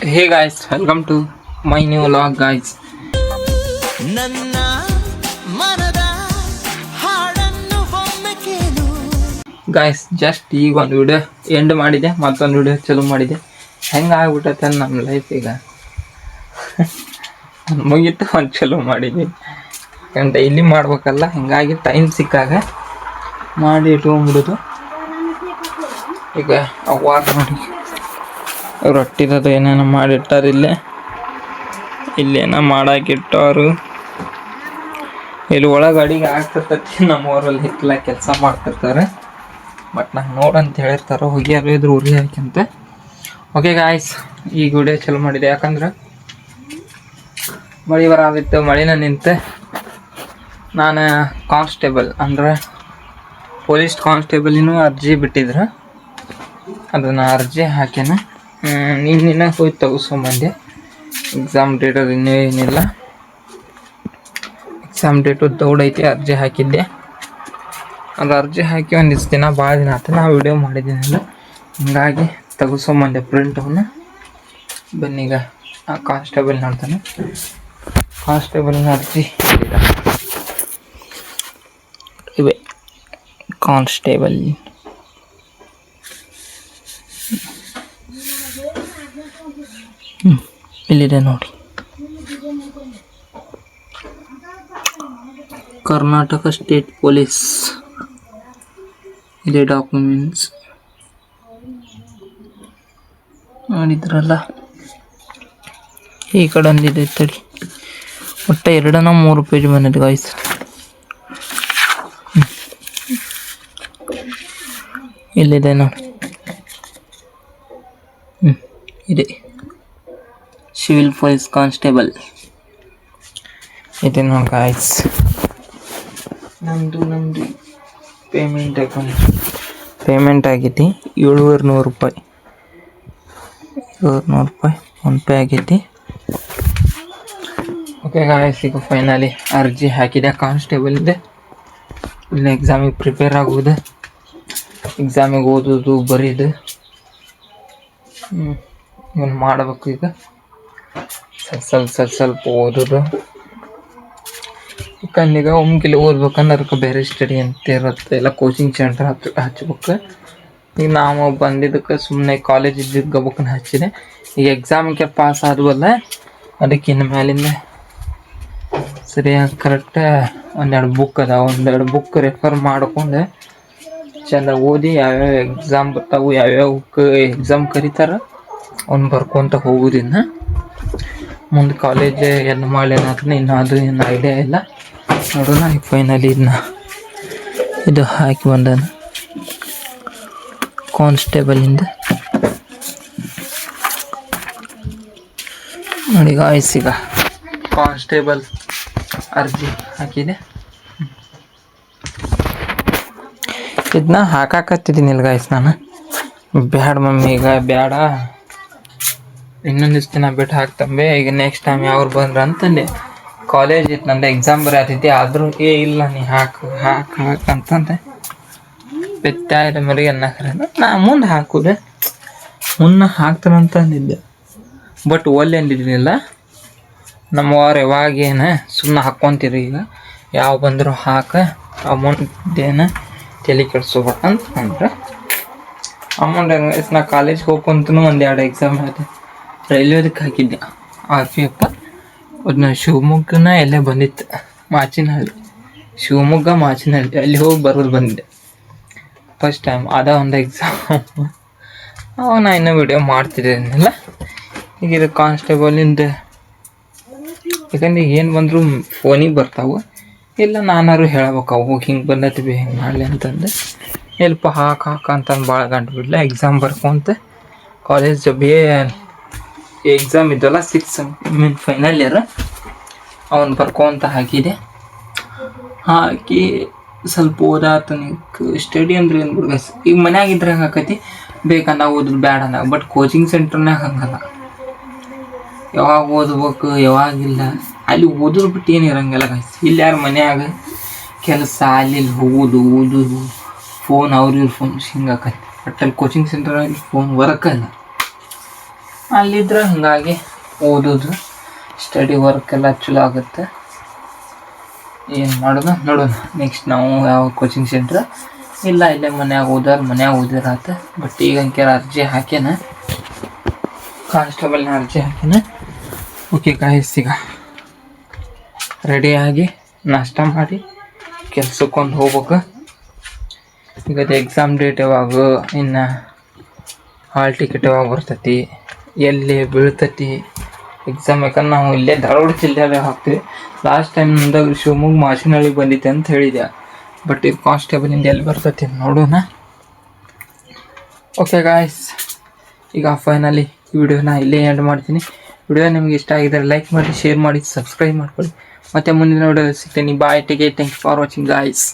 Hey guys, welcome to my new vlog guys. ನನ್ನ ಮನದ ಹಾಡನ್ನು ಒಮ್ಮೆ ಕೇಳು. Guys, ಜಸ್ಟ್ ಈಗ ಒಂದು ವಿಡಿಯೋ ಎಂಡ್ ಮಾಡಿದೆ, ಮತ್ತೊಂದು ವಿಡಿಯೋ ಚಾಲೂ ಮಾಡಿದೆ. ಹೆಂಗೆ ಆಗ್ಬಿಟ್ಟೈತೆ ನಮ್ಮ ಲೈಫ್ ಈಗ. ಮುಗಿತು ಒಂದು ಚಾಲೂ ಮಾಡಿದ್ವಿ. ಯಾಕಂದ್ರೆ ಡೈಲಿ ಮಾಡ್ಬೇಕಲ್ಲ, ಹಿಂಗಾಗಿ ಟೈಮ್ ಸಿಕ್ಕಾಗ ಮಾಡಿ ಇಟ್ಕೊಂಡ್ಬಿಡೋದು. ಈಗ ಅವಾರ ನೋಡಿ ರೊಟ್ಟಿದದು ಏನೇನೋ ಮಾಡಿಟ್ಟಾರ ಇಲ್ಲೇನೋ ಮಾಡಾಕಿಟ್ಟವರು. ಇಲ್ಲಿ ಒಳಗೆ ಅಡಿಗೆ ಆಗ್ತಿರ್ತೈತಿ. ನಮ್ಮ ಊರಲ್ಲಿ ಹಿತ್ತಲ ಕೆಲಸ ಮಾಡ್ತಿರ್ತಾರೆ, ಬಟ್ ನಂಗೆ ನೋಡಂತ ಹೇಳಿರ್ತಾರೆ. ಹೋಗ್ಯಾರು ಇದ್ರ ಉರಿ ಹಾಕ್ಯಂತ. ಓಕೆ ಗಾಯ್ಸ್, ಈಗ ವಿಡಿಯೋ ಚಲೋ ಮಾಡಿದೆ. ಯಾಕಂದ್ರೆ ಮಳೆ ಬರಾದಿತ್ತು, ಮಳೆನ ನಿಂತೆ ನಾನು ಕಾನ್ಸ್ಟೇಬಲ್ ಅಂದ್ರೆ ಪೊಲೀಸ್ ಕಾನ್ಸ್ಟೇಬಲಿನೂ ಅರ್ಜಿ ಬಿಟ್ಟಿದ್ರು. ಅದನ್ನು ಅರ್ಜಿ ಹಾಕ್ಯಾನ. ನಿನ್ನೆ ಹೋಗಿ ತಗೋಸ್ಕೊಂಬಂದೆ. ಎಕ್ಸಾಮ್ ಡೇಟ್ ಅದು ಇನ್ನೂ ಏನಿಲ್ಲ. ಎಕ್ಸಾಮ್ ಡೇಟು ದೌಡೈತಿ. ಅರ್ಜಿ ಹಾಕಿದ್ದೆ. ಅದು ಅರ್ಜಿ ಹಾಕಿ ಒಂದಿಷ್ಟು ದಿನ ಭಾಳ ದಿನ ಆಯ್ತು ನಾ ವಿಡಿಯೋ ಮಾಡಿದ್ದೀನಲ್ಲ, ಹಿಂಗಾಗಿ ತಗೋಸ್ಕೊಂಬಂದೆ ಪ್ರಿಂಟವನ್ನು. ಬನ್ನೀಗ ಆ ಕಾನ್ಸ್ಟೇಬಲ್ ನೋಡ್ತಾನೆ. ಕಾನ್ಸ್ಟೇಬಲ್ನ ಅರ್ಜಿ ಇವೆ. ಕಾನ್ಸ್ಟೇಬಲ್ ಇಲ್ಲಿದೆ ನೋಡಿ, ಕರ್ನಾಟಕ ಸ್ಟೇಟ್ ಪೊಲೀಸ್. ಇದೆ ಡಾಕ್ಯುಮೆಂಟ್ಸ್ ನೋಡಿದ್ರಲ್ಲ. ಈ ಕಡೆ ಒಂದಿದೆ ತಡಿ, ಒಟ್ಟು 2-3 ಪೇಜ್ ಬಂದಿದೆ ಗಾಯ್ಸ್. ಇಲ್ಲಿದೆ ನೋಡಿ, ಇದೆ ಸಿವಿಲ್ ಪೊಲೀಸ್ ಕಾನ್ಸ್ಟೇಬಲ್ ಇದೆ ನೋಡಿ ಗಾಯ್ಸ್. ನಮ್ಮದು ಪೇಮೆಂಟ್ ಆಗೈತಿ 700 ರೂಪಾಯಿ. 700 ರೂಪಾಯಿ ಫೋನ್ಪೇ ಆಗೈತಿ. ಓಕೆ ಗಾಯ್ಸ್, ಈಗ ಫೈನಲಿ ಅರ್ಜಿ ಹಾಕಿದೆ ಕಾನ್ಸ್ಟೇಬಲಿಂದ. ಇಲ್ಲಿ ಎಕ್ಸಾಮಿಗೆ ಪ್ರಿಪೇರ್ ಆಗುವುದು, ಎಕ್ಸಾಮಿಗೆ ಓದೋದು ಬರೀದು ಇವನು ಮಾಡಬೇಕು. ಈಗ ಸ್ವಲ್ಪ ಓದೋದು. ಯಾಕಂದೀಗ ಒಮ್ಗಿಲಿ ಓದ್ಬೇಕಂದ್ರೆ ಅದಕ್ಕೆ ಬೇರೆ ಸ್ಟಡಿ ಅಂತ ಇರುತ್ತೆ, ಎಲ್ಲ ಕೋಚಿಂಗ್ ಸೆಂಟರ್ ಹಚ್ಬೇಕು. ಈಗ ನಾವು ಬಂದಿದ್ದಕ್ಕೆ ಸುಮ್ಮನೆ ಕಾಲೇಜ್ ಇದ್ದಿದ್ದಕ್ಕನ್ನ ಹಚ್ಚಿದೆ. ಈಗ ಎಕ್ಸಾಮಿಗೆ ಪಾಸ್ ಆದ್ವಲ್ಲ, ಅದಕ್ಕೆ ಇನ್ನು ಮೇಲಿಂದ ಸರಿಯಾಗಿ ಕರೆಕ್ಟ್ ಒಂದೆರಡು ಬುಕ್ ರೆಫರ್ ಮಾಡ್ಕೊಂಡು ಚಂದ ಓದಿ ಯಾವ್ಯಾವ ಎಕ್ಸಾಮ್ ಬರ್ತಾವೆ, ಯಾವ್ಯಾವ ಎಕ್ಸಾಮ್ ಕರೀತಾರ ಅವ್ನು ಬರ್ಕೊತ ಹೋಗೋದಿನ್ನ. ಮುಂದೆ ಕಾಲೇಜ್ ಏನು ಮಾಡಲೇನಾದ್ರೆ ಇನ್ನೂ ಅದು ಏನು ಐಡಿಯಾ ಇಲ್ಲ. ನೋಡೋಣ. ಈಗ ಫೈನಲಿ ಇದು ಹಾಕಿ ಬಂದಾನ ಕಾನ್ಸ್ಟೇಬಲಿಂದ ನೋಡಿ ಗಾಯ್ಸ್. ಈಗ ಕಾನ್ಸ್ಟೇಬಲ್ ಅರ್ಜಿ ಹಾಕಿದೆ. ಇದನ್ನ ಹಾಕಾಕತ್ತಿದ್ದೀನಿ ಗಾಯ್ಸ್ ನಾನು. ಬ್ಯಾಡ ಮಮ್ಮಿ, ಈಗ ಬ್ಯಾಡ, ಇನ್ನೊಂದಿಷ್ಟು ದಿನ ಬಿಟ್ಟು ಹಾಕ್ತಂಬೆ. ಈಗ ನೆಕ್ಸ್ಟ್ ಟೈಮ್ ಯಾವ್ರು ಬಂದ್ರ ಅಂತಂದೆ. ಕಾಲೇಜ್ ಇತ್ತು ನಂದು, ಎಕ್ಸಾಮ್ ಬರೀತೈತಿ. ಆದರೂ ಇಲ್ಲ ನೀ ಹಾಕು ಅಂತಂದೆ. ಬೆತ್ತಾಯಿಲ್ಲ ಮರಿ ಅನ್ನಕ್ರೆ ನಾ ಮುಂದೆ ಹಾಕುದೆ, ಮುನ್ನ ಹಾಕ್ತಾನಂತ ಅಂದಿದ್ದೆ. ಬಟ್ ಒಲ್ಲೆ ಅಂದಿದ್ದೀನಿಲ್ಲ. ನಮ್ಮವ್ರು ಯಾವಾಗೇನು ಸುಮ್ಮನೆ ಹಾಕ್ಕೊಂತೀರಿ, ಈಗ ಯಾವ ಬಂದರೂ ಅಮೌಂಟೇನು ತಲೆ ಕೆಡ್ಸ್ಕೊಬೇಕಂತ ಅಂದ್ರೆ ಅಮೌಂಟ್ ಏನು ನಾ ಕಾಲೇಜ್ಗೆ ಹೋಗ್ಕೊಂತೂ 1-2 ಎಕ್ಸಾಮ್ ಆಯ್ತು. ರೈಲ್ವೇದಕ್ಕೆ ಹಾಕಿದ್ದೆ RPF. ಅದನ್ನ ಶಿವಮೊಗ್ಗನ ಎಲ್ಲೇ ಬಂದಿತ್ತು, ಮಾಚಿನಹಳ್ಳಿ, ಶಿವಮೊಗ್ಗ ಮಾಚಿನಹಳ್ಳಿ, ಅಲ್ಲಿ ಹೋಗಿ ಬರೋದು ಬಂದಿದ್ದೆ ಫಸ್ಟ್ ಟೈಮ್. ಅದ ಒಂದು ಎಕ್ಸಾಮ್. ಅವಾಗ ನಾ ಇನ್ನೂ ವಿಡಿಯೋ ಮಾಡ್ತಿದ್ದೇನಿಲ್ಲ. ಈಗ ಇದು ಕಾನ್ಸ್ಟೇಬಲಿಂದ, ಯಾಕಂದ್ರೆ ಈಗ ಏನು ಬಂದರೂ ಫೋನಿಗೆ ಬರ್ತಾವೆ. ಇಲ್ಲ ನಾನಾರು ಹೇಳ್ಬೇಕು ಅವು ಹಿಂಗೆ ಬಂದತೀವಿ ಹಿಂಗೆ ಮಾಡಲಿ ಅಂತಂದು. ಸ್ವಲ್ಪ ಹಾಕಂತಂದು ಭಾಳ ಗಂಟು ಬಿಡಲ. ಎಕ್ಸಾಮ್ ಬರ್ಕೊಂತ ಕಾಲೇಜ್ ಎಕ್ಸಾಮ್ ಇದ್ದಲ್ಲ 6 ಫೈನಲ್ ಇಯರ್, ಅವನು ಬರ್ಕೊಂತ ಹಾಕಿದೆ. ಹಾಕಿ ಸ್ವಲ್ಪ ಓದಾತ. ಸ್ಟಡಿ ಅಂದ್ರೆ ಏನು ಬಿಡ್ಗ. ಈಗ ಮನ್ಯಾಗಿದ್ರೆ ಹಂಗೆ ಆಕೈತಿ, ಬೇಕಂದ ಓದೋದು ಬ್ಯಾಡ ಅಂದಾಗ. ಬಟ್ ಕೋಚಿಂಗ್ ಸೆಂಟರ್ನಾಗ ಹಂಗಲ್ಲ, ಯಾವಾಗ ಓದ್ಬೇಕು ಯಾವಾಗಿಲ್ಲ. ಅಲ್ಲಿ ಓದೋದು ಬಿಟ್ಟು ಏನು ಇರಂಗಿಲ್ಲ ಗಾಯ್ಸ್. ಇಲ್ಲಿ ಯಾರು ಮನ್ಯಾಗ ಕೆಲಸ, ಅಲ್ಲಿ ಹೋಗೋದು ಓದೋದು, ಫೋನ್ ಅವ್ರ ಫೋನ್ ಹಿಂಗೆ ಆಕೈತಿ. ಬಟ್ ಅಲ್ಲಿ ಕೋಚಿಂಗ್ ಸೆಂಟರಲ್ಲಿ ಫೋನ್ ವರ್ಕಲ್ಲ. ಅಲ್ಲಿದ್ರೆ ಹಾಗಾಗಿ ಓದೋದು ಸ್ಟಡಿ ವರ್ಕ್ ಎಲ್ಲ ಚಲೋ ಆಗುತ್ತೆ. ಏನು ಮಾಡೋದು ನೋಡೋಣ. ನೆಕ್ಸ್ಟ್ ನಾವು ಯಾವ ಕೋಚಿಂಗ್ ಸೆಂಟ್ರ್ ಇಲ್ಲ, ಇಲ್ಲೇ ಮನ್ಯಾಗ ಓದಿರಾತ. ಬಟ್ ಈಗ ಅಂಕೆಲ್ಲ ಅರ್ಜಿ ಹಾಕ್ಯಾನ, ಕಾನ್ಸ್ಟೇಬಲ್ನ ಅರ್ಜಿ ಹಾಕ್ಯಾನ. ಓಕೆ ಗಾಯ್ಸ್, ಈಗ ರೆಡಿಯಾಗಿ ನಾಷ್ಟ ಮಾಡಿ ಕೆಲ್ಸಕ್ಕೊಂದು ಹೋಗ್ಬೇಕು. ಈಗ ಎಕ್ಸಾಮ್ ಡೇಟ್ ಯಾವಾಗ, ಇನ್ನು ಹಾಲ್ ಟಿಕೆಟ್ ಯಾವಾಗ ಬರ್ತೈತಿ, ಎಲ್ಲಿ ಬೀಳ್ತೈತಿ ಎಕ್ಸಾಮ್. ಯಾಕಂದ್ರೆ ನಾವು ಇಲ್ಲೇ ಧಾರವಾಡ ಜಿಲ್ಲೆಯಲ್ಲೇ ಹಾಕ್ತೀವಿ. ಲಾಸ್ಟ್ ಟೈಮ್ ಮುಂದಾಗ ಶಿವಮೊಗ್ಗ ಮಾಚಿನಹಳ್ಳಿ ಬಂದಿತ್ತೆ ಅಂತ ಹೇಳಿದೆ. ಬಟ್ ಇದು ಕಾನ್ಸ್ಟೇಬಲಿಂದ ಎಲ್ಲಿ ಬರ್ತೈತಿ ನೋಡೋಣ. ಓಕೆ ಗಾಯ್ಸ್, ಈಗ ಫೈನಲಿ ಈ ವಿಡಿಯೋನ ಇಲ್ಲೇ ಎಂಡ್ ಮಾಡ್ತೀನಿ. ವಿಡಿಯೋ ನಿಮ್ಗೆ ಇಷ್ಟ ಆಗಿದ್ರೆ ಲೈಕ್ ಮಾಡಿ, ಶೇರ್ ಮಾಡಿ, ಸಬ್ಸ್ಕ್ರೈಬ್ ಮಾಡ್ಕೊಳ್ಳಿ. ಮತ್ತೆ ಮುಂದಿನ ವಿಡಿಯೋದಲ್ಲಿ ಸಿಗ್ತೀನಿ. Bye, take care, thank you for watching guys.